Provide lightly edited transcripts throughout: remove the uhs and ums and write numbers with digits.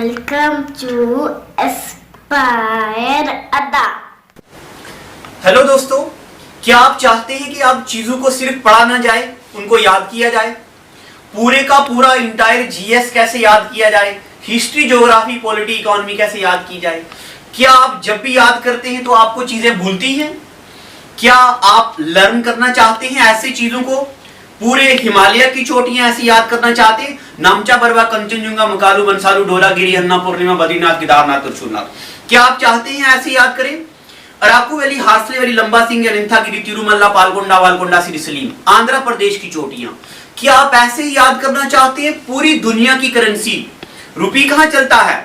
Welcome to Aspire Adda। Hello दोस्तों, क्या आप चाहते हैं कि आप चीजों को सिर्फ पढ़ा ना जाए, उनको याद किया जाए? पूरे का पूरा इंटायर जीएस कैसे याद किया जाए, हिस्ट्री, ज्योग्राफी, पॉलिटी, इकोनॉमी कैसे याद की जाए? क्या आप जब भी याद करते हैं तो आपको चीजें भूलती हैं? क्या आप लर्न करना चाहते हैं ऐसी चीजों को? पूरे हिमालय की चोटियां ऐसी याद करना चाहते हैं? नामचा, बरवा, कंचनजुंगा, मकालू, बंसालू, ढोलागिरी, हन्ना, पूर्णिमा, बद्रीनाथ, केदारनाथ, त्रिशूलनाथ, क्या आप चाहते हैं ऐसे याद करें? अराकू वैली, हार्सले वैली, लंबा सिंह, अनंथागिरी, तिरुमल्ला, पालकोंडा, वालकोंडा, सिरिसलीम, आंध्र प्रदेश की चोटियां, क्या आप ऐसे ही याद करना चाहते हैं? पूरी दुनिया की करेंसी, रुपी कहां चलता है?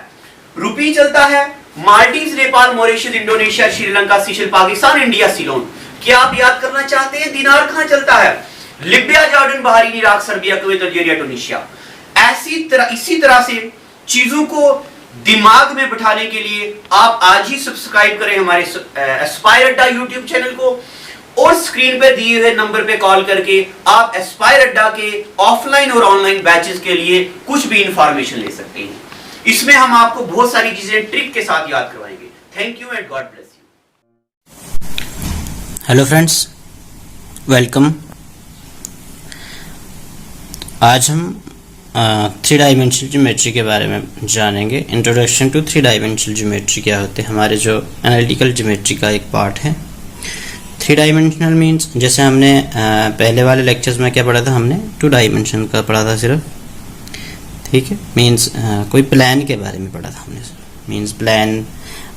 रुपी चलता है Maldives, Nepal, Mauritius, Indonesia, Sri Lanka, seashell, Pakistan, India, Ceylon. क्या आप याद करना चाहते हैं दिनार कहां चलता है? Libya, Jordan, Bahrain, Iraq, Serbia, Kuwait, Algeria, Tunisia. इसी तरह से चीजों को दिमाग में बिठाने के लिए आप आज ही सब्सक्राइब करें हमारे एस्पायर अड्डा यूट्यूब चैनल को, और स्क्रीन पे दिए हुए नंबर पे कॉल करके आप एस्पायर अड्डा के ऑफलाइन और ऑनलाइन बैचेस के लिए कुछ भी इंफॉर्मेशन ले सकते हैं। इसमें हम आपको बहुत सारी चीजें ट्रिक के साथ याद करवाएंगे। Thank you and God bless you. Hello friends, welcome. आज हम थ्री डायमेंशनल ज्योमेट्री के बारे में जानेंगे। Introduction to three dimensional geometry क्या होते हैं, हमारे जो एनालिटिकल ज्योमेट्री का एक पार्ट है। थ्री डायमेंशनल मीन्स, जैसे हमने पहले वाले लेक्चर्स में क्या पढ़ा था, हमने टू डायमेंशन का पढ़ा था सिर्फ, ठीक है। मीन्स कोई प्लान के बारे में पढ़ा था हमने, मीन्स प्लान।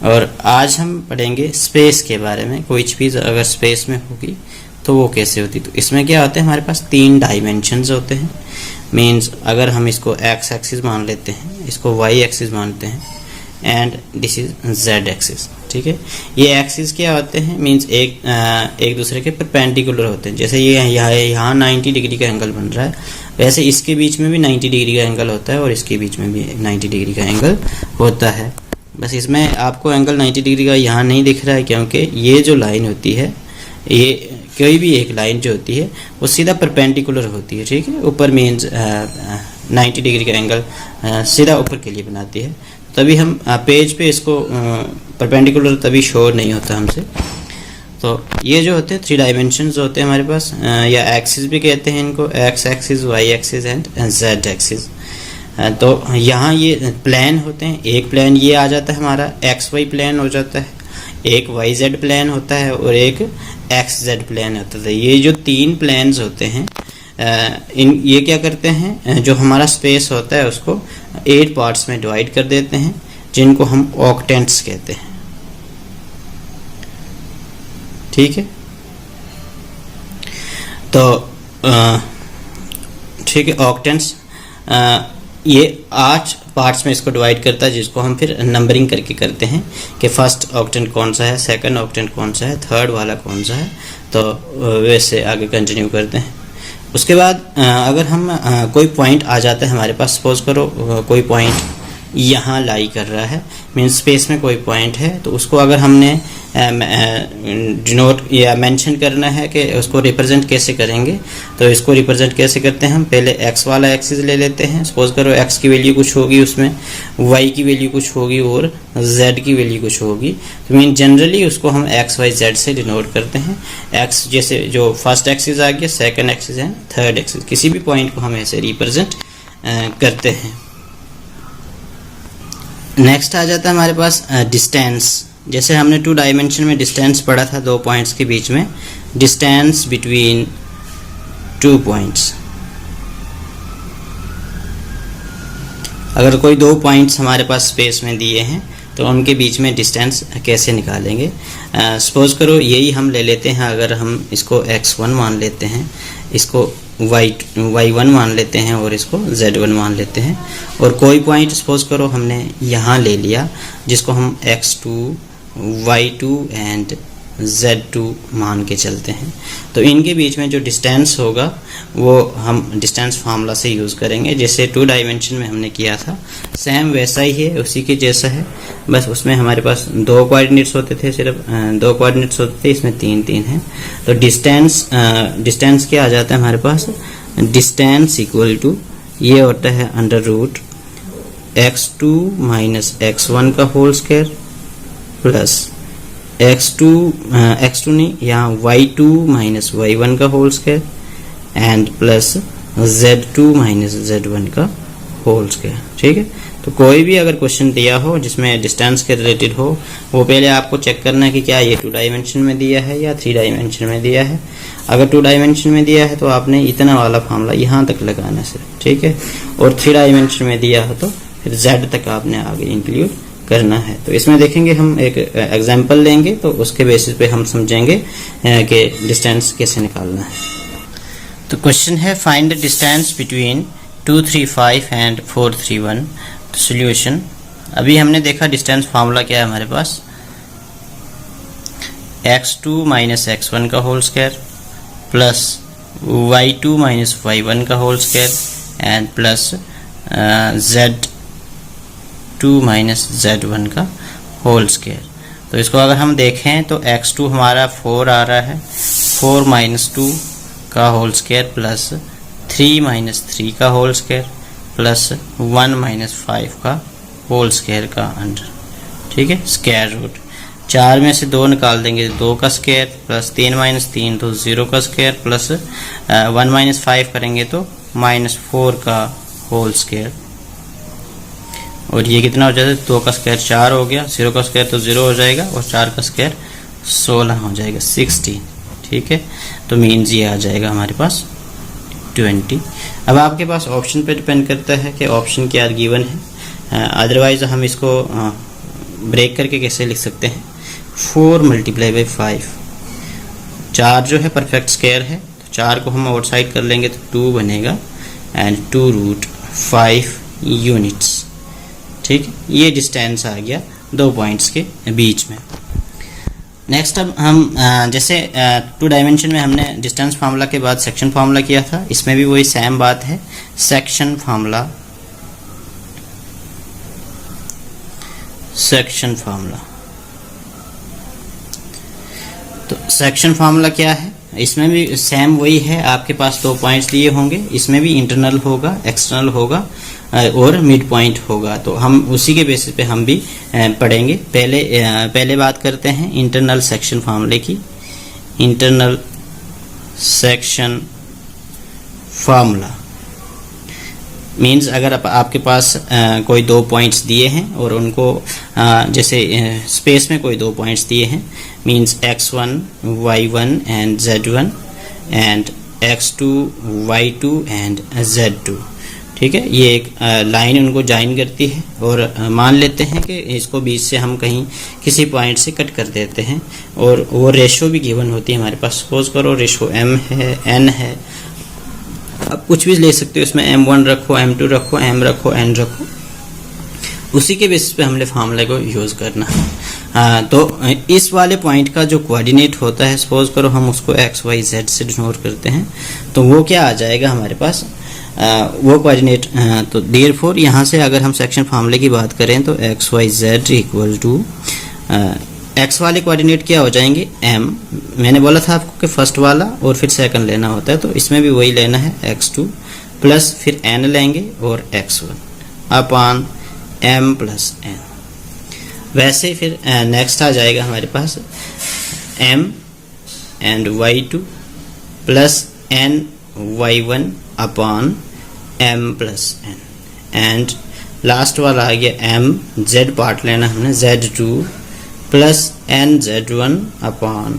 और आज हम पढ़ेंगे स्पेस के बारे में। कोई चीज़ अगर स्पेस में होगी तो वो कैसे होती। तो इसमें क्या होते हैं, हमारे पास तीन डायमेंशंस होते हैं। मीन्स अगर हम इसको एक्स एक्सिस मान लेते हैं, इसको वाई एक्सिस मानते हैं, and this is Z axis, ठीक है। ये एक्सिस क्या होते हैं, मीन्स एक दूसरे के परपेंडिकुलर होते हैं। जैसे ये यहाँ 90 डिग्री का एंगल बन रहा है, वैसे इसके बीच में भी 90 डिग्री का एंगल होता है और इसके बीच में भी 90 डिग्री का एंगल होता है। बस इसमें आपको एंगल 90 डिग्री का यहाँ नहीं दिख रहा है, क्योंकि ये जो लाइन होती है, ये कोई भी एक लाइन जो होती है वो सीधा परपेंडिकुलर होती है, ठीक है। ऊपर मीन्स 90 डिग्री का एंगल सीधा ऊपर के लिए बनाती है, तभी हम पेज पे इसको परपेंडिकुलर तभी शो नहीं होता हमसे। तो ये जो होते हैं थ्री डायमेंशंस होते हैं हमारे पास, या एक्सिस भी कहते हैं इनको, X axis, Y axis and Z axis. तो यहाँ ये प्लेन होते हैं। एक प्लेन ये आ जाता है हमारा, एक्स वाई प्लेन हो जाता है, एक वाई जेड प्लेन होता है और एक एक्स जेड प्लेन होता है। ये जो तीन प्लेन्स होते हैं, ये क्या करते हैं, जो हमारा स्पेस होता है उसको 8 पार्ट्स में डिवाइड कर देते हैं, जिनको हम ऑक्टेंट्स कहते हैं, ठीक है। तो ठीक है, ऑक्टेंट्स ये 8 पार्ट्स में इसको डिवाइड करता है, जिसको हम फिर नंबरिंग करके करते हैं कि फर्स्ट ऑक्टेंट कौन सा है, सेकंड ऑक्टेंट कौन सा है, थर्ड वाला कौन सा है। तो वैसे आगे कंटिन्यू करते हैं। उसके बाद अगर हम कोई पॉइंट आ जाता है हमारे पास, सपोज करो कोई पॉइंट यहाँ लाई कर रहा है, मीन्स स्पेस में कोई पॉइंट है, तो उसको अगर हमने डिनोट या मेंशन करना है कि उसको रिप्रेजेंट कैसे करेंगे, तो इसको रिप्रेजेंट कैसे करते हैं, हम पहले एक्स वाला एक्सिस ले लेते हैं। सपोज करो एक्स की वैल्यू कुछ होगी, उसमें वाई की वैल्यू कुछ होगी और जेड की वैल्यू कुछ होगी। तो मीन जनरली उसको हम एक्स वाई जेड से डिनोट करते हैं। एक्स जैसे जो फर्स्ट एक्सिस आ गया, second axis and third axis, किसी भी पॉइंट को हम ऐसे रिप्रेजेंट करते हैं। नेक्स्ट आ जाता है हमारे पास डिस्टेंस। जैसे हमने टू डायमेंशन में डिस्टेंस पढ़ा था, दो पॉइंट्स के बीच में, डिस्टेंस बिटवीन टू पॉइंट्स। अगर कोई दो पॉइंट्स हमारे पास स्पेस में दिए हैं तो उनके बीच में डिस्टेंस कैसे निकालेंगे। सपोज करो यही हम ले लेते हैं, अगर हम इसको x1 मान लेते हैं, इसको y1 मान लेते हैं और इसको z1 मान लेते हैं, और कोई पॉइंट सपोज करो हमने यहाँ ले लिया, जिसको हम x2, y2 एंड z2 मान के चलते हैं। तो इनके बीच में जो डिस्टेंस होगा वो हम डिस्टेंस फार्मूला से यूज़ करेंगे, जैसे टू डायमेंशन में हमने किया था, सेम वैसा ही है, उसी के जैसा है। बस उसमें हमारे पास 2 कोऑर्डिनेट्स होते थे, सिर्फ 2 कोऑर्डिनेट्स होते थे, इसमें 3 हैं। तो डिस्टेंस क्या आ जाता है हमारे पास, डिस्टेंस इक्वल टू ये होता है under root x2 minus x1 का होल स्क्वायर प्लस x2 नहीं, यहाँ y2 माइनस y1 का whole square and plus z2 minus z1 का होल स्क्वायर। ठीक है, तो कोई भी अगर क्वेश्चन दिया हो जिसमें डिस्टेंस के रिलेटेड हो, वो पहले आपको चेक करना है कि क्या ये 2 डायमेंशन में दिया है या 3 डायमेंशन में दिया है। अगर 2 डायमेंशन में दिया है तो आपने इतना वाला फार्मूला यहाँ तक लगाना है, ठीक है, और 3 डायमेंशन में दिया हो तो फिर z तक आपने आगे इंक्लूड करना है। तो इसमें देखेंगे हम एक एग्जाम्पल लेंगे तो उसके बेसिस पे हम समझेंगे कि डिस्टेंस कैसे निकालना है। तो क्वेश्चन है find the distance between 235 and 431। Solution, अभी हमने देखा डिस्टेंस फार्मूला क्या है हमारे पास, x2 माइनस x1 का whole square plus y2 minus y1 का whole square and plus z2 minus z1 का होल स्क्वायर। तो इसको अगर हम देखें तो x2 हमारा 4 आ रहा है, 4 माइनस 2 का होल स्क्वायर प्लस 3 माइनस 3 का होल स्क्वायर प्लस 1 माइनस 5 का होल स्क्वायर का अंडर। ठीक है, स्क्वायर रूट 4 में से 2 निकाल देंगे, 2 का स्क्वायर प्लस 3 माइनस 3 तो 0 का स्क्वायर प्लस 1 माइनस 5 करेंगे तो माइनस 4 का होल स्क्वायर। और ये कितना हो जाता है, 2 का स्क्वायर 4 हो गया, 0 का स्क्वायर तो 0 हो जाएगा और 4 का स्क्वायर 16 हो जाएगा, 16। ठीक है, तो मीन्स ये आ जाएगा हमारे पास 20। अब आपके पास ऑप्शन पे डिपेंड करता है कि ऑप्शन क्या गिवन है, अदरवाइज हम इसको ब्रेक करके कैसे लिख सकते हैं, 4 मल्टीप्लाई बाई 5। 4 जो है परफेक्ट स्क्वायर है, तो 4 को हम आउटसाइड कर लेंगे तो 2 बनेगा एंड 2 रूट 5 यूनिट्स। ठीक है, ये डिस्टेंस आ गया 2 पॉइंट्स के बीच में। नेक्स्ट अब हम जैसे 2 डायमेंशन में हमने डिस्टेंस फार्मूला के बाद सेक्शन फार्मूला किया था, इसमें भी वही सेम बात है, सेक्शन फार्मूला। तो सेक्शन फार्मूला क्या है, इसमें भी सेम वही है, आपके पास 2 पॉइंट्स दिए होंगे, इसमें भी इंटरनल होगा, एक्सटर्नल होगा और मिड पॉइंट होगा। तो हम उसी के बेसिस पे हम भी पढ़ेंगे। पहले बात करते हैं इंटरनल सेक्शन फार्मूले की। इंटरनल सेक्शन फार्मूला मींस अगर आपके पास कोई 2 पॉइंट्स दिए हैं और उनको जैसे स्पेस में कोई 2 पॉइंट्स दिए हैं, means x1 y1 and z1 and x2 y2 and z2। ठीक है, ये एक लाइन उनको ज्वाइन करती है और मान लेते हैं कि इसको बीच से हम कहीं किसी पॉइंट से कट कर देते हैं और वो रेशो भी गिवन होती है हमारे पास। सपोज करो रेशो m है, n है, अब कुछ भी ले सकते हो, इसमें m1 रखो, m2 रखो, m रखो, n रखो, उसी के बेसिस पे हमने फार्मूले को यूज़ करना है। तो इस वाले पॉइंट का जो कोऑर्डिनेट होता है, सपोज करो हम उसको x y z से डिनोट करते हैं, तो वो क्या आ जाएगा हमारे पास, वो कोऑर्डिनेट। तो देयरफॉर यहाँ से अगर हम सेक्शन फार्मूले की बात करें तो X Y Z equal to X वाले कोऑर्डिनेट क्या हो जाएंगे, m। मैंने बोला था आपको कि फर्स्ट वाला और फिर सेकंड लेना होता है, तो इसमें भी वही लेना है, x2 प्लस फिर n लेंगे और x1 upon m plus n। वैसे फिर नेक्स्ट आ जाएगा हमारे पास m and y2 plus n y1 upon m plus n and last वाला आ गया m, z पार्ट लेना हमने, z2 plus n z1 upon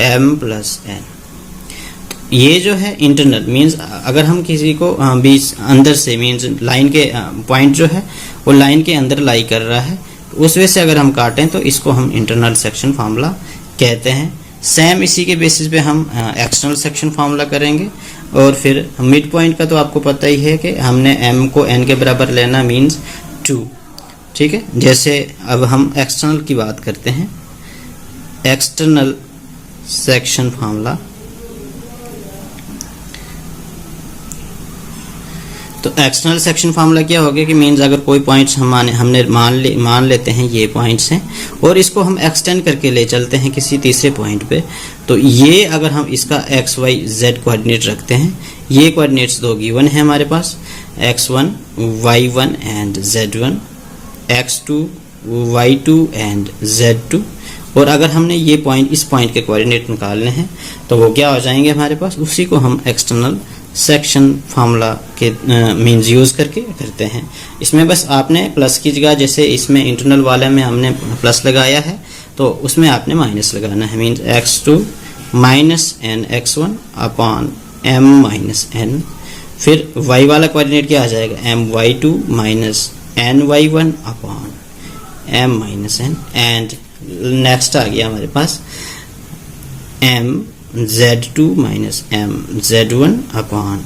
m plus n। ये जो है इंटरनल मींस अगर हम किसी को बीच अंदर से मींस लाइन के पॉइंट जो है वो लाइन के अंदर लाई कर रहा है, तो उस वजह से अगर हम काटें तो इसको हम इंटरनल सेक्शन फार्मूला कहते हैं। सेम इसी के बेसिस पे हम एक्सटर्नल सेक्शन फार्मूला करेंगे। और फिर मिड पॉइंट का तो आपको पता ही है कि हमने m को n के बराबर लेना मींस 2। ठीक है, जैसे अब हम एक्सटर्नल की बात करते हैं, एक्सटर्नल सेक्शन फार्मूला। तो एक्सटर्नल सेक्शन फार्मूला क्या हो गया कि मींस अगर कोई पॉइंट्स हमने मान लेते हैं ये पॉइंट्स हैं और इसको हम एक्सटेंड करके ले चलते हैं किसी तीसरे पॉइंट पे, तो ये अगर हम इसका एक्स वाई जेड कोऑर्डिनेट रखते हैं, ये कोऑर्डिनेट्स 2 गिवन है हमारे पास, x1 y1 and z1, x2 y2 and z2। और अगर हमने ये पॉइंट, इस पॉइंट के कोऑर्डिनेट निकालने हैं तो वो क्या हो जाएंगे हमारे पास, उसी को हम एक्सटर्नल सेक्शन फार्मूला के मीन्स यूज़ करके करते हैं। इसमें बस आपने प्लस की जगह, जैसे इसमें इंटरनल वाले में हमने प्लस लगाया है तो उसमें आपने माइनस लगाना है, means x2 minus N x1 upon m minus n। फिर y वाला कोऑर्डिनेट क्या आ जाएगा, m y2 minus n y1 upon m minus n। And next आ गया हमारे पास m z2 minus m z1 upon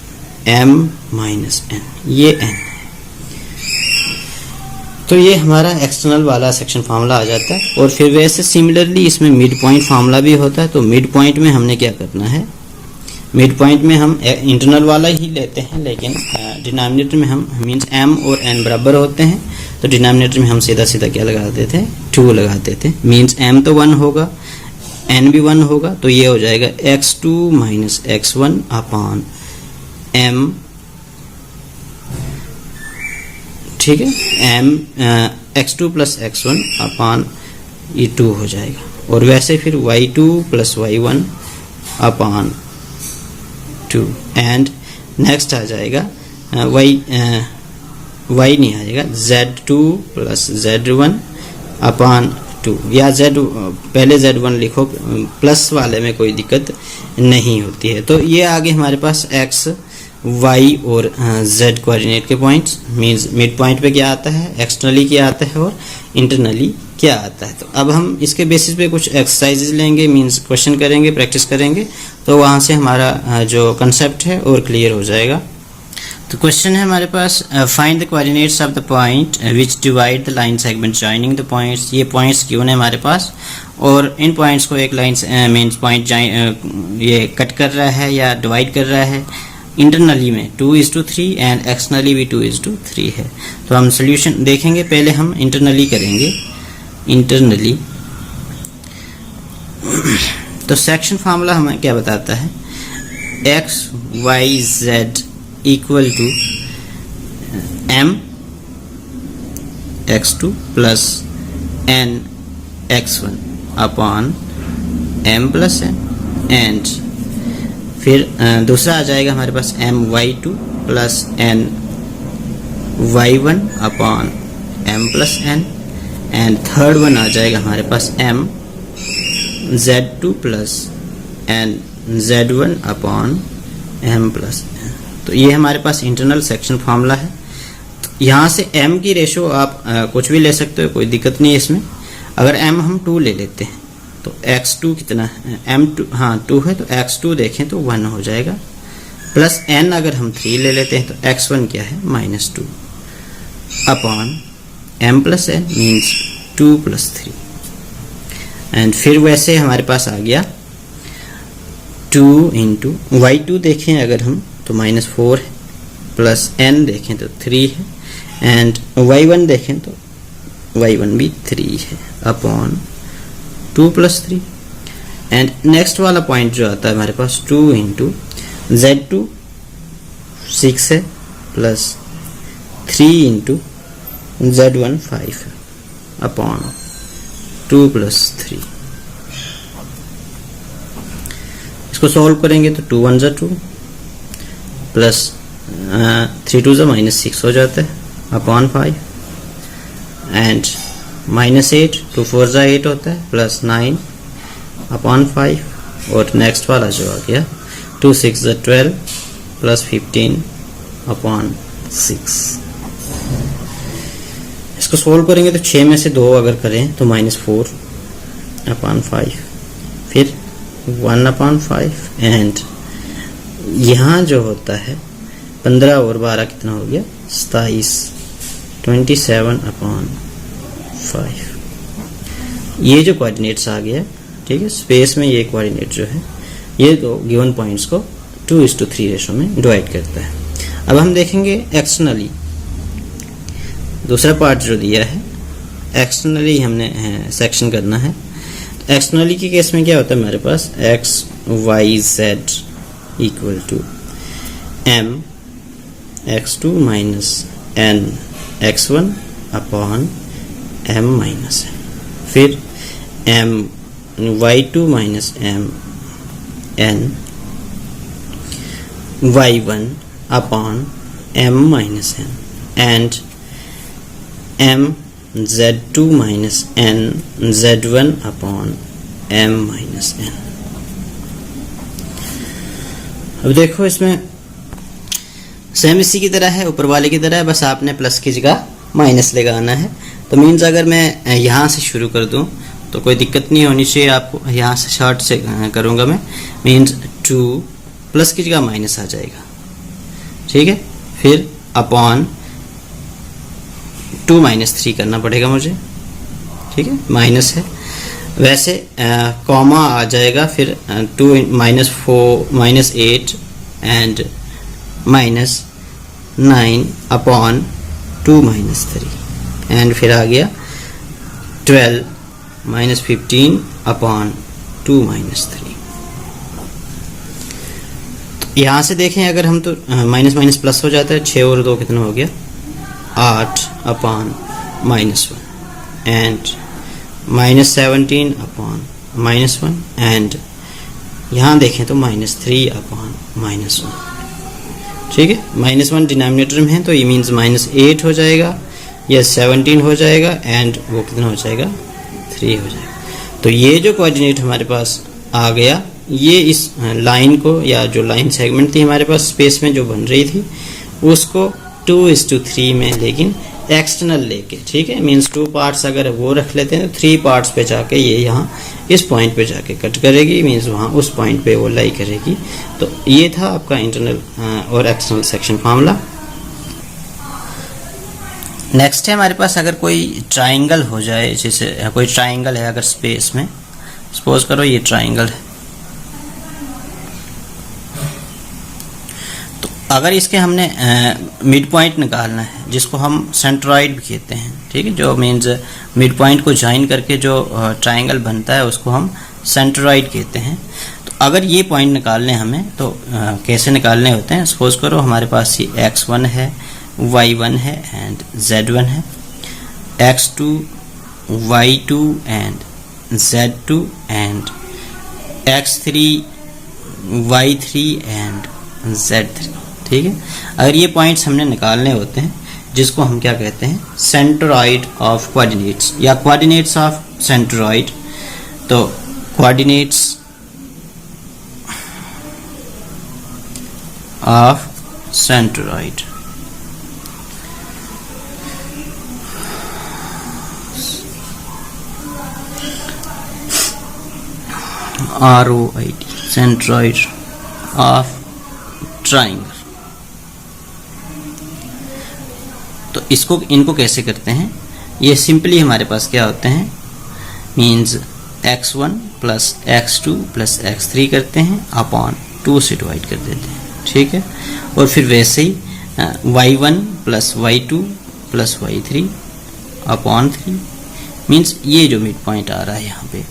m minus n, ये n है। तो ये हमारा एक्सटर्नल वाला सेक्शन फार्मूला आ जाता है। और फिर वैसे सिमिलरली इसमें मिड पॉइंट फार्मूला भी होता है। तो मिड पॉइंट में हमने क्या करना है, मिड पॉइंट में हम इंटरनल वाला ही लेते हैं, लेकिन डिनोमिनेटर में हम मीन्स m और n बराबर होते हैं, तो डिनोमिनेटर में हम सीधा सीधा क्या लगाते थे, 2 लगाते थे। मीन्स m तो 1 होगा, n भी 1 होगा, तो ये हो जाएगा x2 minus x1 upon m, ठीक है, m x2 plus x1 upon ये 2 हो जाएगा। और वैसे फिर y2 plus y1 upon 2 and next आ जाएगा y नहीं आ जाएगा, z2 प्लस z1 अपॉन 2, या z पहले z1 लिखो, प्लस वाले में कोई दिक्कत नहीं होती है। तो ये आगे हमारे पास x y और z कोऑर्डिनेट के पॉइंट्स, मींस मिड पॉइंट पे क्या आता है, एक्सटर्नली क्या आता है और इंटरनली क्या आता है। तो अब हम इसके बेसिस पे कुछ एक्सरसाइजेज लेंगे, मींस क्वेश्चन करेंगे, प्रैक्टिस करेंगे, तो वहाँ से हमारा जो कंसेप्ट है और क्लियर हो जाएगा। तो क्वेश्चन है हमारे पास, find the coordinates of the point which divide the line segment joining the points. ये पॉइंट्स क्यों है हमारे पास, और इन पॉइंट्स को एक लाइन मीन्स पॉइंट ये कट कर रहा है या डिवाइड कर रहा है। इंटरनली में 2:3 एंड एक्सटर्नली भी 2:3 है। तो हम सोल्यूशन देखेंगे, पहले हम इंटरनली करेंगे। इंटरनली तो सेक्शन फार्मूला हमें क्या बताता है, x y z equal to m x2 plus n x1 upon m plus n। And फिर दूसरा आ जाएगा हमारे पास m y2 plus n y1 upon m plus n। And third one आ जाएगा हमारे पास m z2 plus n z1 upon m plus n। तो ये हमारे पास इंटरनल सेक्शन फार्मूला है। यहाँ से m की रेशो आप कुछ भी ले सकते हो, कोई दिक्कत नहीं है इसमें। अगर m हम 2 ले लेते हैं तो x2 कितना है, m2 हाँ 2 है, तो x2 देखें तो 1 हो जाएगा, प्लस n अगर हम 3 ले लेते हैं तो x1 क्या है, -2 upon m plus n means 2 + 3। And फिर वैसे हमारे पास आ गया 2 इंटू y2 देखें अगर हम तो -4 है, प्लस n देखें तो 3 है, एंड y1 देखें तो y1 भी 3 है अपॉन 2 + 3। एंड नेक्स्ट वाला पॉइंट जो आता है हमारे पास 2 इंटू z2 6 है, प्लस 3 इंटू z1 5 है अपॉन 2 + 3। इसको सॉल्व करेंगे तो 2 1 = 2 प्लस 3 2 -6 हो जाता है अपॉन 5 एंड -8 2 4 8 होता है, प्लस 9 अपॉन 5। और नेक्स्ट वाला जो आ गया 2 6 12 प्लस 15 अपॉन 6। इसको सोल्व करेंगे तो 6 में से 2 अगर करें तो -4 अपॉन 5, फिर 1 अपॉन 5। एंड यहाँ जो होता है 15 और 12 कितना हो गया, 27 27 अपॉन 5। ये जो कोऑर्डिनेट्स आ गया, ठीक है, स्पेस में ये कोऑर्डिनेट जो है ये दो गिवन पॉइंट्स को 2:3 रेशो में डिवाइड करता है। अब हम देखेंगे एक्सटर्नली, दूसरा पार्ट जो दिया है एक्सटर्नली हमने सेक्शन करना है। एक्सटर्नली के केस में क्या होता है हमारे पास x y z equal to m x2 minus n x1 upon m minus n, फिर m y2 minus m n y1 upon m minus n and m z2 minus n z1 upon m minus n। अब देखो इसमें same इसी की तरह है, ऊपर वाले की तरह है, बस आपने प्लस की जगह माइनस लगाना है। तो मीन्स अगर मैं यहाँ से शुरू कर दूँ तो कोई दिक्कत नहीं होनी चाहिए आपको, यहाँ से शॉर्ट से करूँगा मैं। मीन्स 2 प्लस की जगह माइनस आ जाएगा, ठीक है। फिर अपॉन 2 माइनस 3 करना पड़ेगा मुझे, ठीक है, माइनस है वैसे कॉमा आ जाएगा, फिर 2 minus 4 minus 8 and minus 9 upon 2 minus 3 and फिर आ गया 12 माइनस 15 अपॉन 2 माइनस 3। तो यहाँ से देखें अगर हम तो माइनस माइनस प्लस हो जाता है, 6 और 2 कितना हो गया 8 upon minus 1 and minus 17 upon minus 1 and यहाँ देखें तो माइनस 3 अपॉन माइनस 1, ठीक है। माइनस 1 डिनोमिनेटर में है तो ये मीन्स माइनस 8 हो जाएगा, या 17 हो जाएगा एंड वो कितना हो जाएगा 3 हो जाएगा। तो ये जो कोऑर्डिनेट हमारे पास आ गया, ये इस लाइन को या जो लाइन सेगमेंट थी हमारे पास स्पेस में जो बन रही थी उसको 2:3 में लेकिन एक्सटर्नल लेके, ठीक है। मीन्स 2 पार्ट्स अगर वो रख लेते हैं तो 3 पार्ट्स पे जाके ये यहाँ इस पॉइंट पे जाके कट करेगी, मीन्स वहाँ उस पॉइंट पे वो लाई करेगी। तो ये था आपका इंटरनल और एक्सटर्नल सेक्शन फार्मूला। नेक्स्ट है हमारे पास अगर कोई ट्राइंगल हो जाए, जैसे कोई ट्राइंगल है अगर स्पेस में, सपोज करो ये ट्राइंगल है, तो अगर इसके हमने मिड पॉइंट निकालना है जिसको हम सेंट्रॉइड भी कहते हैं, ठीक है, जो मीन्स मिड पॉइंट को ज्वाइन करके जो ट्राइंगल बनता है उसको हम सेंट्रॉइड कहते हैं। तो अगर ये पॉइंट निकालने हमें तो कैसे निकालने होते हैं, सपोज करो हमारे पास ये x1 है, y1 है एंड z1 है, x2 y2 and z2 and x3 y3 and z3, ठीक है। अगर ये पॉइंट्स हमने निकालने होते हैं जिसको हम क्या कहते हैं सेंट्रॉइड ऑफ कोऑर्डिनेट्स या कोऑर्डिनेट्स ऑफ सेंट्रॉइड। तो coordinates of centroid ROID centroid of triangle. तो इनको कैसे करते हैं, ये सिंपली हमारे पास क्या होते हैं means x1 plus x2 plus x3 करते हैं अपॉन 2 से डिवाइड कर देते हैं, ठीक है। और फिर वैसे ही y1 plus y2 plus y3 upon 3 means ये जो मिड पॉइंट आ रहा है यहाँ पे।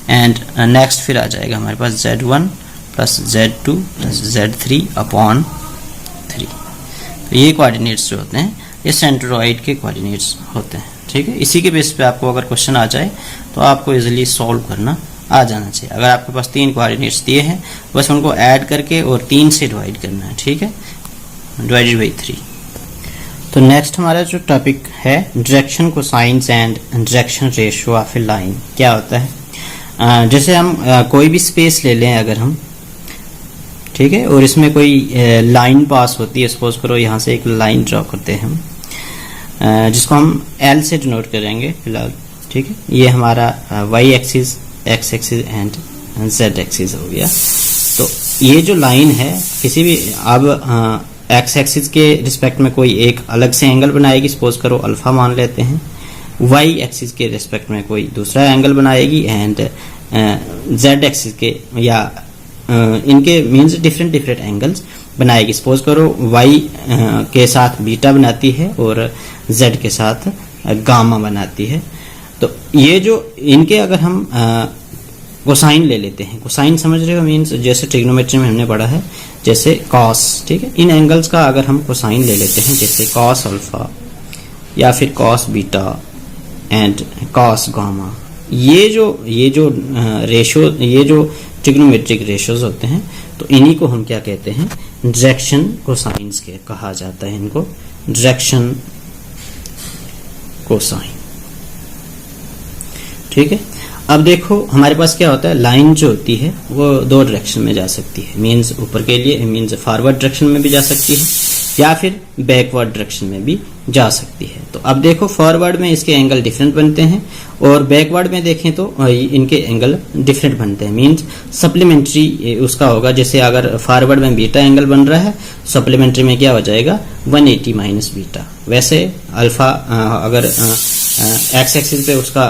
एंड नेक्स्ट फिर आ जाएगा हमारे पास z1 plus z2 plus z3 upon 3। तो ये कोऑर्डिनेट्स जो होते हैं ये सेंट्रॉइड के कोऑर्डिनेट्स होते हैं, ठीक है। इसी के बेस पे आपको अगर क्वेश्चन आ जाए तो आपको इजीली सॉल्व करना आ जाना चाहिए। अगर आपके पास 3 कोऑर्डिनेट्स दिए हैं बस उनको ऐड करके और 3 से डिवाइड करना है, ठीक है, डिवाइडेड बाई 3। तो नेक्स्ट हमारा जो टॉपिक है direction cosines and direction ratio of A line क्या होता है। जैसे हम कोई भी स्पेस ले लें अगर हम, ठीक है, और इसमें कोई लाइन पास होती है, सपोज करो यहाँ से एक लाइन ड्रॉ करते हैं हम जिसको हम L से डिनोट करेंगे फिलहाल, ठीक है। ये हमारा y axis, x axis and z axis हो गया। तो ये जो लाइन है किसी भी अब x एक्सिस के रिस्पेक्ट में कोई एक अलग से एंगल बनाएगी, सपोज करो अल्फा मान लेते हैं, y एक्सिस के रिस्पेक्ट में कोई दूसरा एंगल बनाएगी एंड z एक्सिस के या इनके मीन्स डिफरेंट एंगल्स बनाएगी। सपोज करो y के साथ बीटा बनाती है और z के साथ गामा बनाती है। तो ये जो इनके अगर हम कोसाइन ले लेते हैं, कोसाइन समझ रहे हो मीन्स जैसे ट्रिग्नोमेट्री में हमने पढ़ा है जैसे कॉस, ठीक है। इन एंगल्स का अगर हम कोसाइन ले लेते हैं, जैसे कॉस अल्फा या फिर cos beta and cos gamma, ये जो रेशो, ये जो ट्रिग्नोमेट्रिक रेशोज होते हैं, तो इन्हीं को हम क्या कहते हैं, डायरेक्शन कोसाइंस के कहा जाता है। इनको डायरेक्शन कोसाइन, ठीक है। अब देखो हमारे पास क्या होता है, लाइन जो होती है वो दो डायरेक्शन में जा सकती है, मीन्स ऊपर के लिए मीन्स फॉरवर्ड डायरेक्शन में भी जा सकती है या फिर बैकवर्ड डायरेक्शन में भी जा सकती है। तो अब देखो फॉरवर्ड में इसके एंगल डिफरेंट बनते हैं और बैकवर्ड में देखें तो इनके एंगल डिफरेंट बनते हैं, मीन्स सप्लीमेंट्री उसका होगा। जैसे अगर फॉरवर्ड में बीटा एंगल बन रहा है, सप्लीमेंट्री में क्या हो जाएगा, 180 माइनस बीटा। वैसे अल्फा अगर एक्स एक्सिस पे उसका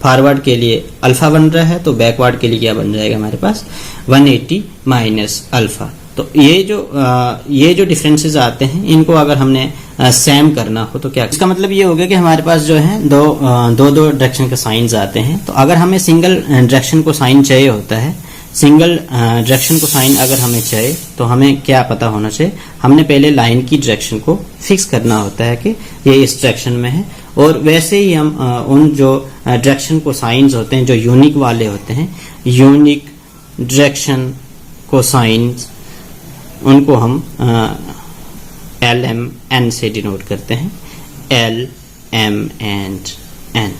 फॉरवर्ड के लिए अल्फा बन रहा है, तो बैकवर्ड के लिए क्या बन जाएगा हमारे पास, 180 माइनस अल्फा। तो ये जो डिफरेंसेस आते हैं, इनको अगर हमने सेम करना हो तो क्या, इसका मतलब ये हो गया कि हमारे पास जो है दो डायरेक्शन के साइंस आते हैं। तो अगर हमें सिंगल डायरेक्शन को साइन चाहिए होता है, सिंगल डायरेक्शन को साइन अगर हमें चाहिए, तो हमें क्या पता होना चाहिए, हमने पहले लाइन की डायरेक्शन को फिक्स करना होता है कि ये इस डायरेक्शन में है। और वैसे ही हम उन जो डायरेक्शन को साइंस होते हैं जो यूनिक वाले होते हैं, यूनिक डायरेक्शन को साइंस, उनको हम एल एम एन से डिनोट करते हैं, एल एम एंड एन,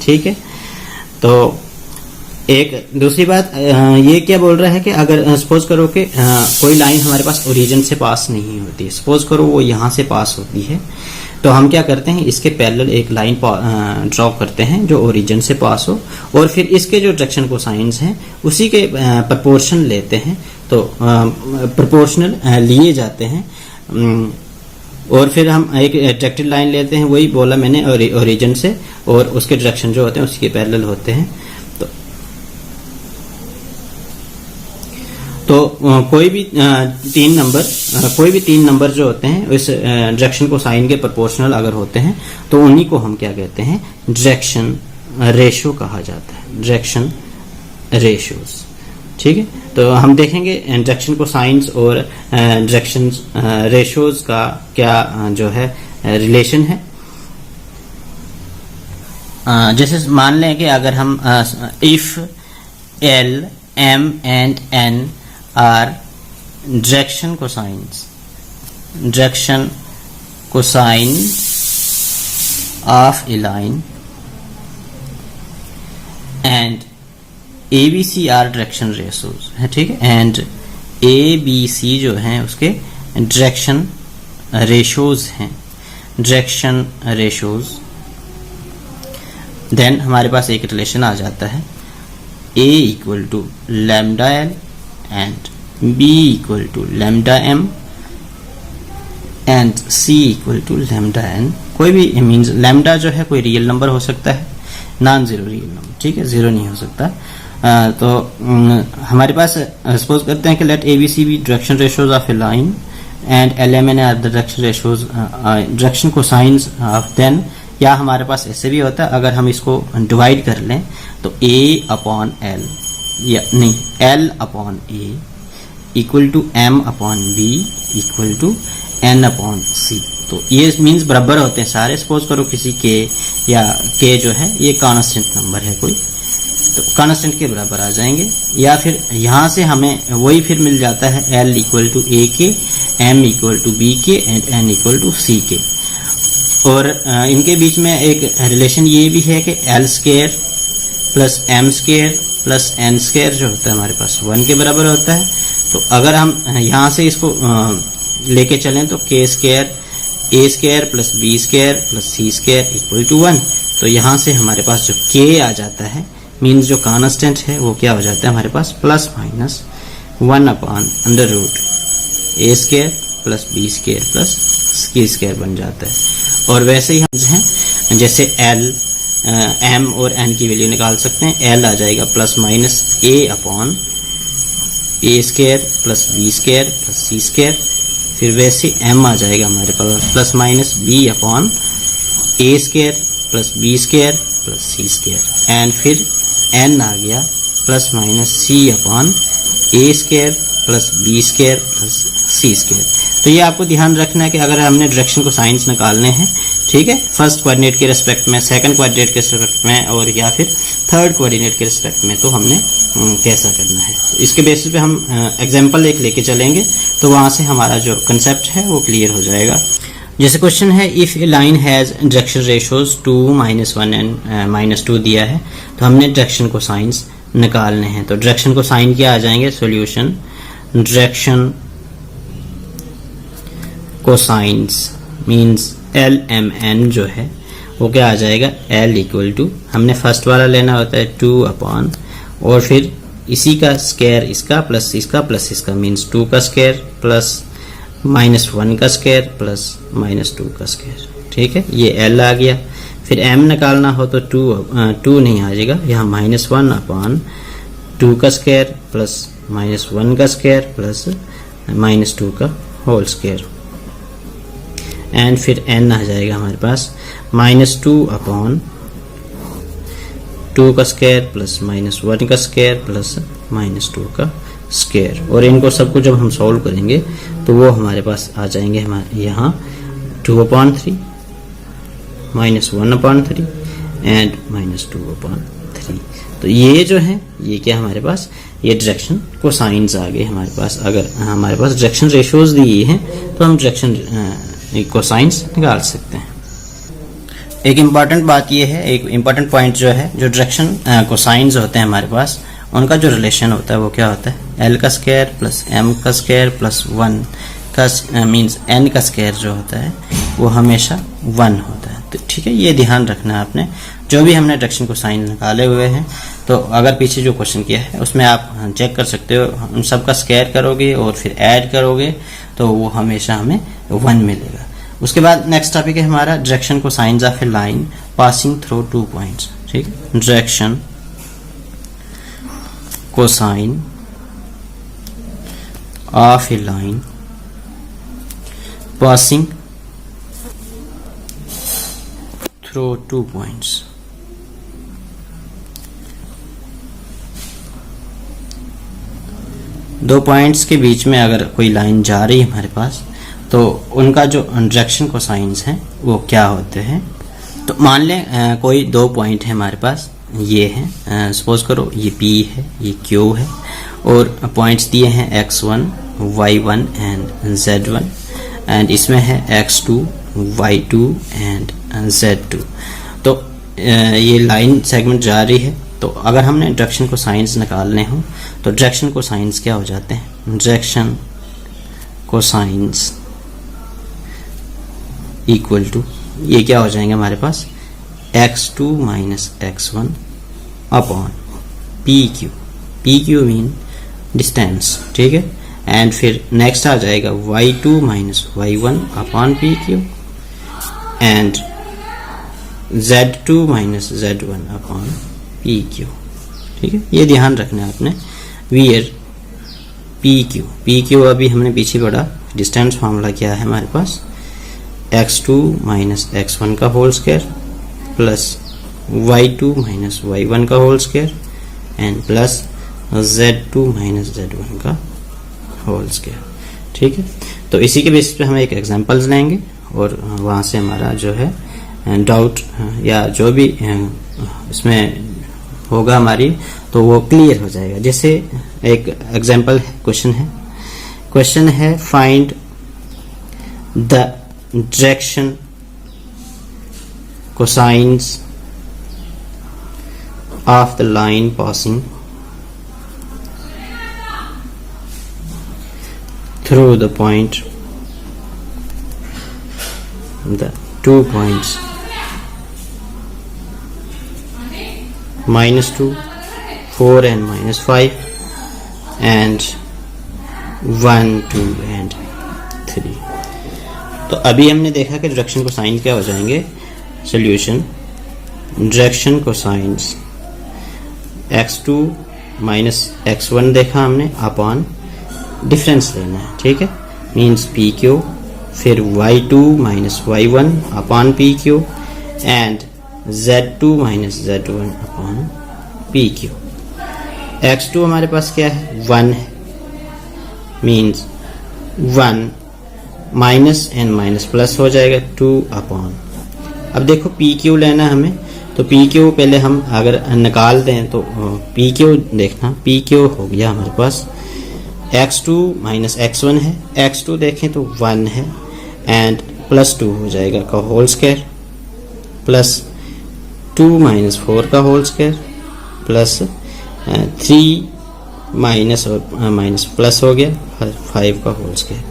ठीक है। तो एक दूसरी बात ये क्या बोल रहा है कि अगर सपोज करो कि कोई लाइन हमारे पास ओरिजिन से पास नहीं होती, सपोज करो वो यहाँ से पास होती है, तो हम क्या करते हैं, इसके पैरेलल एक लाइन ड्रॉ करते हैं जो ओरिजिन से पास हो, और फिर इसके जो डायरेक्शन कोसाइंस हैं उसी के प्रोपोर्शन लेते हैं। तो प्रोपोर्शनल लिए जाते हैं, और फिर हम एक डायरेक्टेड लाइन लेते हैं, वही बोला मैंने, ओरिजिन से, और उसके डायरेक्शन जो होते हैं उसके पैरेलल होते हैं। तो कोई भी तीन नंबर जो होते हैं इस डायरेक्शन को साइन के प्रोपोर्शनल अगर होते हैं, तो उन्हीं को हम क्या कहते हैं, डायरेक्शन रेशियो कहा जाता है, डायरेक्शन रेशियोज, ठीक है। तो हम देखेंगे डायरेक्शन को साइंस और डायरेक्शन रेशियोज का क्या जो है रिलेशन है। जैसे मान लें कि अगर हम if L M and N are direction cosines of a line and ABC are direction ratios है, ठीक है। and ABC जो हैं उसके direction ratios हैं, direction ratios, then हमारे पास एक रिलेशन आ जाता है, A equal to lambda L and B equal to lambda M and C equal to lambda N। कोई भी मीन्स लैम्डा जो है कोई रियल नंबर हो सकता है, नॉन जीरो रियल नंबर, ठीक है, जीरो नहीं हो सकता। तो हमारे पास सपोज करते हैं कि late ABC be direction ratios of a line and LMN are the direction ratios direction cosines of then, या हमारे पास ऐसे भी होता है, अगर हम इसको डिवाइड कर लें तो A अपॉन L, या नहीं, L upon A equal to M upon B equal to N upon C। तो ये मीन्स बराबर होते हैं सारे। सपोज करो किसी K या K जो है ये कांस्टेंट नंबर है कोई, तो कांस्टेंट के बराबर आ जाएंगे, या फिर यहाँ से हमें वही फिर मिल जाता है L इक्वल टू A के, M इक्वल टू B के and N equal to C के। और इनके बीच में एक रिलेशन ये भी है कि L square plus M square plus N square जो होता है हमारे पास 1 के बराबर होता है। तो अगर हम यहाँ से इसको लेके चलें तो K square A square plus B square plus C square equal to 1। तो यहाँ से हमारे पास जो के आ जाता है, मीन्स जो कांस्टेंट है वो क्या हो जाता है हमारे पास, plus minus 1 upon under root A square plus B square plus C square बन जाता है। और वैसे ही हम हैं जैसे एल एम और एन की वैल्यू निकाल सकते हैं, एल आ जाएगा plus minus A upon A square plus B square plus C square. फिर वैसे एम आ जाएगा हमारे पास plus minus B upon A square plus B square plus C square. And फिर एन आ गया plus minus C upon A square plus B square plus C square. तो ये आपको ध्यान रखना है कि अगर हमने डायरेक्शन को साइंस निकालने हैं, ठीक है, फर्स्ट कोऑर्डिनेट के रिस्पेक्ट में, सेकंड कोऑर्डिनेट के रिस्पेक्ट में और या फिर थर्ड कोऑर्डिनेट के रिस्पेक्ट में, तो हमने कैसा करना है। तो इसके बेसिस पे हम एग्जांपल एक लेके चलेंगे, तो वहाँ से हमारा जो कंसेप्ट है वो क्लियर हो जाएगा। जैसे क्वेश्चन है, if A line has direction ratios 2, -1 and -2 दिया है, तो हमने डायरेक्शन को साइंस निकालने हैं। तो डायरेक्शन को साइन क्या आ जाएंगे, solution direction cosines means LMN जो है वो क्या आ जाएगा, L इक्वल टू, हमने फर्स्ट वाला लेना होता है 2 अपॉन, और फिर इसी का स्क्वायर इसका प्लस इसका मींस 2 का स्क्वायर प्लस -1 का स्क्वायर प्लस -2 का स्क्वायर, ठीक है, ये L आ गया। फिर M निकालना हो तो 2 नहीं आ जाएगा, यहाँ -1 अपॉन 2 का स्क्वायर प्लस -1 का स्क्वायर प्लस -2 का होल स्क्वायर, एंड फिर n आ जाएगा हमारे पास -2 अपॉन 2 का स्क्वायर प्लस -1 का स्क्वायर प्लस -2 का स्क्वायर। और इनको सबको जब हम सॉल्व करेंगे तो वो हमारे पास आ जाएंगे हमारे यहाँ 2/3 -1/3 एंड -2/3। तो ये जो है ये क्या हमारे पास, ये डायरेक्शन कोसाइंस आ गए हमारे पास। अगर हमारे पास डायरेक्शन रेशियोज दिए हैं तो हम डायरेक्शन कोसाइंस निकाल सकते हैं। एक इम्पॉर्टेंट बात ये है, एक इम्पॉर्टेंट पॉइंट जो है, जो डायरेक्शन कोसाइंस होते हैं हमारे पास, उनका जो रिलेशन होता है वो क्या होता है, L का स्क्वायर प्लस M का स्क्वायर प्लस 1 का मींस N का स्क्वायर जो होता है वो हमेशा 1 होता है। तो ठीक है, ये ध्यान रखना है आपने। जो भी हमने डायरेक्शन कोसाइन निकाले हुए हैं, तो अगर पीछे जो क्वेश्चन किया है उसमें आप चेक कर सकते हो, उन सबका स्क्वायर करोगे और फिर ऐड करोगे तो वो हमेशा हमें 1 मिलेगा। उसके बाद नेक्स्ट टॉपिक है हमारा direction cosines of A line passing through 2 points, ठीक है, direction cosine of A line passing through 2 points. दो पॉइंट्स के बीच में अगर कोई लाइन जा रही है हमारे पास, तो उनका जो डायरेक्शन कोसाइंस है वो क्या होते हैं। तो मान लें कोई 2 पॉइंट है हमारे पास, ये है, सपोज करो ये P है, ये Q है, और पॉइंट्स दिए हैं x1, y1 and z1, and इसमें है x2, y2 एंड z2। तो ये लाइन सेगमेंट जा रही है। तो अगर हमने डायरेक्शन को साइंस निकालने हो तो डायरेक्शन को साइंस क्या हो जाते हैं, डायरेक्शन को साइंस इक्वल टू, ये क्या हो जाएंगे हमारे पास, x2 minus x1 upon PQ, PQ mean distance, ठीक है, एंड फिर नेक्स्ट आ जाएगा y2 minus y1 upon PQ and z2 minus z1 upon PQ, ठीक है। ये ध्यान रखना है आपने, वियर PQ अभी हमने पीछे पढ़ा, डिस्टेंस फार्मूला क्या है हमारे पास, x2 माइनस x1 का whole square plus y2 minus y1 का whole square and plus z2 minus z1 का होल स्क्वायर, ठीक है। तो इसी के बेसिस पे हम एक एग्जांपल्स लेंगे और वहाँ से हमारा जो है डाउट या जो भी इसमें होगा हमारी, तो वो क्लियर हो जाएगा। जैसे एक एग्जांपल क्वेश्चन है find the direction cosines of the line passing through the point, the 2 points -2, 4 and -5 and 1, 2 and 3। तो अभी हमने देखा कि डायरेक्शन कोसाइन क्या हो जाएंगे, solution direction cosines x2 minus x1 देखा हमने अपॉन डिफरेंस लेना है, ठीक है, मीन्स PQ, फिर y2 minus y1 upon PQ and z2 minus z1 upon PQ। x2 हमारे पास क्या है, 1 है, means 1 minus N minus plus हो जाएगा 2 अपॉन। अब देखो पी क्यू लेना हमें, तो पी क्यू पहले हम अगर निकाल दें तो पी क्यू देखना, पी क्यू हो गया हमारे पास x2 माइनस x1 है, x2 देखें तो 1 है एंड प्लस 2 हो जाएगा का होल स्क्वायर प्लस 2 माइनस 4 का होल स्क्वायर प्लस 3 माइनस और माइनस प्लस हो गया 5 का होल स्क्वायर।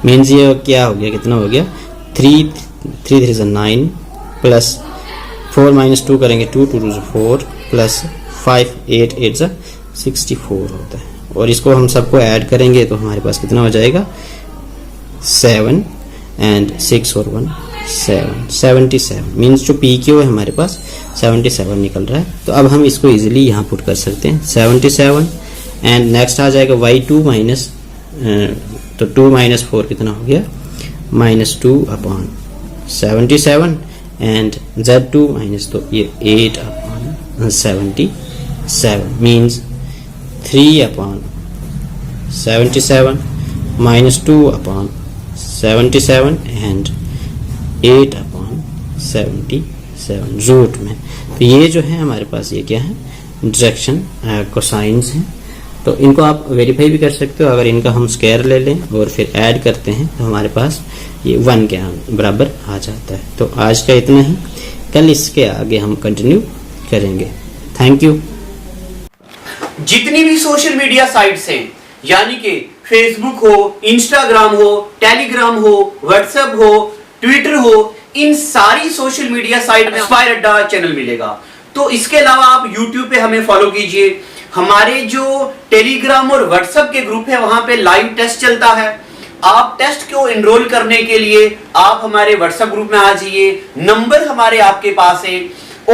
मीन्स ये क्या हो गया, कितना हो गया 3 3 9 प्लस 4 माइनस 2 करेंगे 2 2 4 प्लस 5 8 8 64 होता है। और इसको हम सबको ऐड करेंगे तो हमारे पास कितना हो जाएगा 7 एंड 6 और 1 7 77। मीन्स जो पी क्यू है हमारे पास 77 निकल रहा है। तो अब हम इसको इजीली यहाँ पुट कर सकते हैं 77 एंड नेक्स्ट आ जाएगा y2 माइनस तो 2 माइनस 4 कितना हो गया -2 अपॉन 77 एंड z2 माइनस तो ये 8 upon 77 means 3 upon 77 minus 2 upon 77 and 8 upon 77 root में। तो ये जो है हमारे पास ये क्या है डायरेक्शन कोसाइंस हैं। तो इनको आप वेरीफाई भी कर सकते हो। अगर इनका हम स्क्वायर ले लें और फिर ऐड करते हैं तो हमारे पास ये 1 के बराबर आ जाता है। तो आज का इतना ही, कल इसके आगे हम कंटिन्यू करेंगे। Thank you. जितनी भी सोशल मीडिया साइट्स हैं, यानी कि फेसबुक हो, इंस्टाग्राम हो, टेलीग्राम हो, व्हाट्सएप हो, ट्विटर हो, इन सारी सोशल मीडिया साइट में इंस्पायर अड्डा चैनल मिलेगा। तो इसके अलावा आप यूट्यूब पे हमें फॉलो कीजिए। हमारे जो टेलीग्राम और व्हाट्सएप के ग्रुप है वहां पे लाइव टेस्ट चलता है। आप टेस्ट को एनरोल करने के लिए आप हमारे व्हाट्सएप ग्रुप में आ जाइए, नंबर हमारे आपके पास है।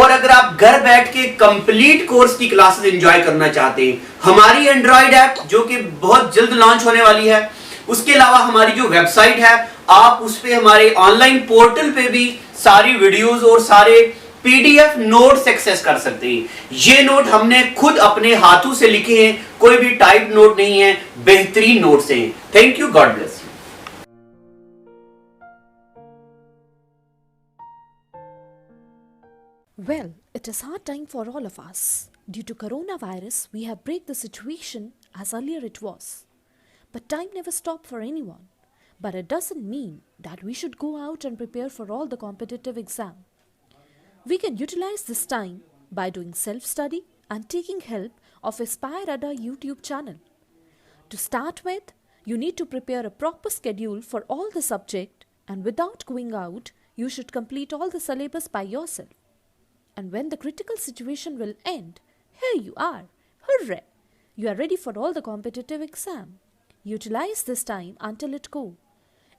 और अगर आप घर बैठ के कंप्लीट कोर्स की क्लासेस एंजॉय करना चाहते हैं, हमारी एंड्रॉइड ऐप जो कि बहुत जल्द लॉन्च होने वाली है, उसके अलावा हमारी जो वेबसाइट है आप उस पे हमारे ऑनलाइन पोर्टल पे भी सारी वीडियोस और सारे पीडीएफ नोट्स एक्सेस कर सकते हैं। ये नोट हमने खुद अपने हाथों से लिखे हैं, कोई भी टाइप नोट नहीं है, बेहतरीन नोट्स हैं। Thank you, God bless. Well, it is hard time for all of us. Due to coronavirus, we have break the situation as earlier it was. But time never stopped for anyone. But it doesn't mean that we should go out and prepare for all the competitive exam. We can utilize this time by doing self-study and taking help of Aspire Ada YouTube channel. To start with, you need to prepare a proper schedule for all the subject, and without going out, you should complete all the syllabus by yourself. And when the critical situation will end, here you are. Hooray! You are ready for all the competitive exam. Utilize this time until it go.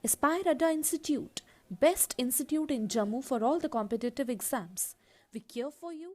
Aspire Ada Institute, best institute in Jammu for all the competitive exams. We care for you.